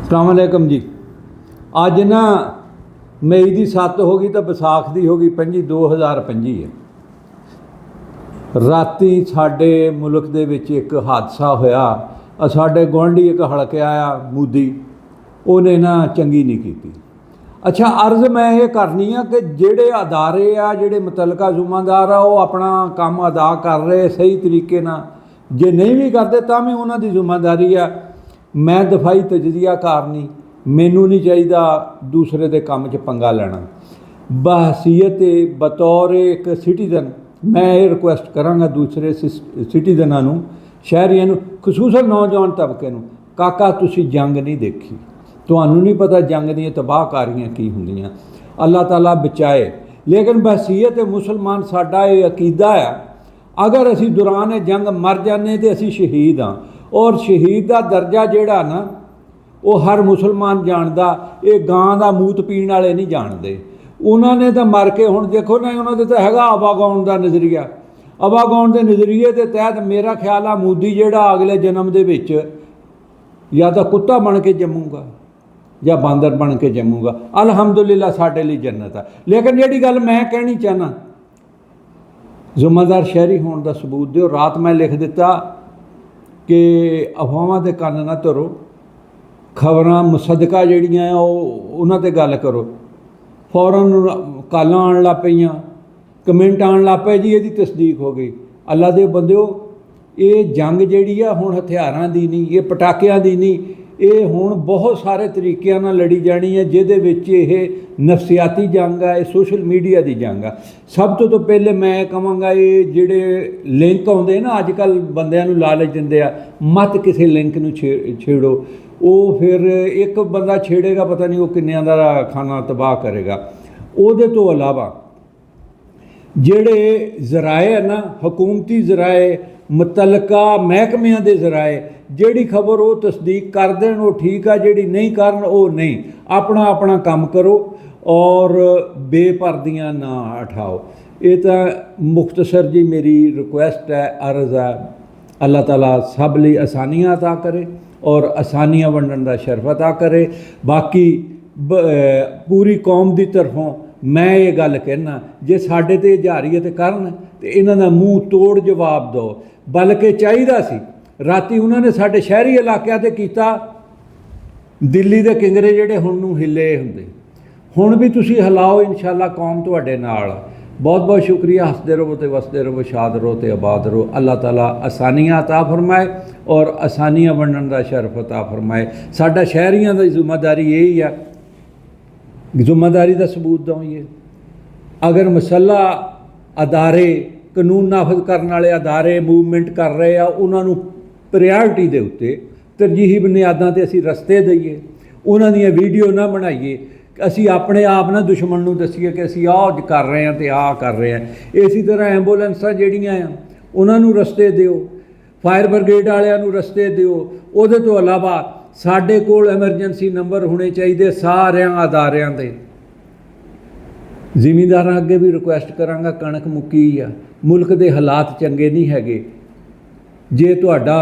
अस्सलाम वालेकुम जी। अज ना मई की 7 हो गई तो विसाख की हो गई 25 2025 है। राती साडे मुल्क दे विच एक हादसा होया। साडे गुआढ़ी एक हलके आया मूदी, उन्हें ना चंगी नहीं की। अच्छा, अर्ज़ मैं ये करनी है कि जेड़े अदारे आ, जेड़े मुतलका जुम्मेदार आ, वो अपना काम अदा कर रहे सही तरीके ना। जे नहीं भी करते तो भी उन्हों की जिम्मेदारी है। मैं दफाई तजजियाकार नहीं, मैनू नहीं चाहिए दूसरे के काम च पंगा लेना। बहसीयत बतौर एक सिटीजन मैं ये रिक्वेस्ट कराँगा दूसरे सिटीजनों नूं, शहरियों नूं, खसूसन नौजवान तबके नूं, काका तुसी जंग नहीं देखी, तुहानूं नहीं पता जंग दी तबाहकारियां की हुंदियां। अल्लाह ताला बचाए। लेकिन बहसीयत मुसलमान साडा ये अकीदा है, अगर असी दौरान जंग मर जाने तो असी शहीद हाँ। और शहीद का दर्जा जिहड़ा ना वो हर मुसलमान जानदा, ये गां का मूत पीण वाले नहीं जानते। उन्होंने तो मर के हुण देखो ना, उन्होंने तो हैगा आवागौन का नज़रिया। आवागौन के नज़रिए के तहत मेरा ख्याल आ मोदी जिहड़ा अगले जन्म दे विच या तो कुत्ता बन के जम्मूगा या बांदर बन के जम्मूगा। अलहमदुलिल्लाह साडे लई जन्नत है। लेकिन जिहड़ी गल मैं कहनी चाहना, जिम्मेदार शहरी होने का सबूत दो। रात मैं लिख दिता कि अफवाहां ते कन्न ना धरो, खबरां मुसदका जिहड़ियां उन्हां ते गल करो। फौरन कालां आउण लग पईयां, कमेंट आउण लग पे जी इहदी तस्दीक हो गई। अल्लाह दे बंदिओ, ये जंग जिहड़ी आ हुण हथियारां दी नहीं, ये पटाकियां दी नहीं, ये हुण बहुत सारे तरीक़िਆਂ नाल लड़ी जानी है, जिहदे विच ये नफसियाती जंग है, सोशल मीडिया की जंग है। सब तो पहले मैं कहांगा, ये जिहड़े लिंक आउंदे ना अजकल बंदिਆਂ नूं लालच दिंदे आ, मत किसी लिंक नूं छेड़ो। वो फिर एक बंदा छेड़ेगा, पता नहीं वो किन्नियां दा खाना तबाह करेगा। उहदे तो अलावा जिहड़े ज़राए है ना, हुकूमती ज़राए, मुतलका महकमिਆਂ ਦੇ ज़राए, जिहड़ी खबर वो तस्दीक कर देन वो ठीक है, जिहड़ी नहीं करन वो नहीं। अपना अपना काम करो और बेपर्दियां ना उठाओ। ये तो मुख्तसर जी मेरी रिक्वेस्ट है, अर्ज़ है। अल्लाह ताला सब लई आसानियां अता करे और आसानियां वंडण दा शरफ अता करे। बाकी पूरी कौम की तरफों मैं ये गल कहना, जे साडे ते जारीयत करन ते इन्हां दा मूँह तोड़ जवाब दो। बल्कि चाहिदा सी राती उन्होंने साडे शहरी इलाकिਆਂ ते कीता, दिल्ली दे किंगरे जिहड़े हुण नूं हिले हुंदे, हुण भी तुसीं हिलाओ, इंशाअल्लाह कौम तुहाडे नाल। बहुत बहुत शुक्रिया। हसदे रहो तो वसदे रहो, शाद रहो तो आबाद रहो। अल्लाह ताला आसानियां अता फरमाए और आसानियां वंडण दा शरफ अता फरमाए। साडा शहरियां दी जिम्मेदारी यही है, जिम्मेदारी का सबूत दवाइए। अगर मसला अदारे, कानून नाफज करने वाले अदारे मूवमेंट कर रहे हैं, उन्होंने प्रायोरिटी के उत्ते तरजीही बुनियादां ते असी रस्ते दईए, उन्हां दी वीडियो ना बनाइए। असी अपने आप ना दुश्मन नूं दसीए कि असी आह कर रहे हैं तो आह कर रहे हैं। इसी तरह एंबूलेंसां जिहड़ियां आ उन्हां नूं रस्ते दिओ, फायर ब्रिगेड वालियां नूं रस्ते दिओ। उहदे तो अलावा साडे कोल एमरजेंसी नंबर होने चाहिए सारियां अदारियां दे। जिमींदारां अगे भी रिक्वेस्ट करांगा, कणक मुक्की आ, मुल्क के हालात चंगे नहीं हैगे। जे तुहाडा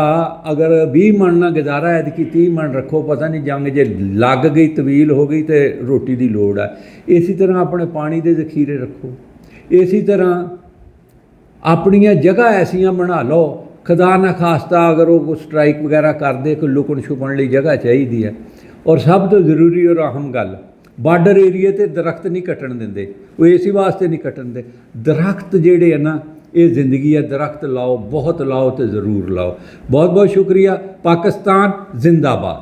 अगर 20 मन ना गुजारा है कि 30 मन रखो, पता नहीं जंग जे लग गई, तवील हो गई तो रोटी की लोड़ है। इसी तरह अपने पानी के जखीरे रखो। इसी तरह अपनियां जगह ऐसियां बना लो, खुदा ना खास्ता अगर वो स्ट्राइक वगैरह कर दे, कोई लुकण छुपण लई जगह चाहिए है। और सब तो जरूरी और अहम गल, बार्डर एरिए ते दरख्त नहीं कट्टण दिंदे, वो इसी वास्ते नहीं कट्टण दे। दरख्त जिहड़े है ना, ये ज़िंदगी है, दरख्त लाओ, बहुत लाओ तो ज़रूर लाओ। बहुत बहुत शुक्रिया। पाकिस्तान जिंदाबाद।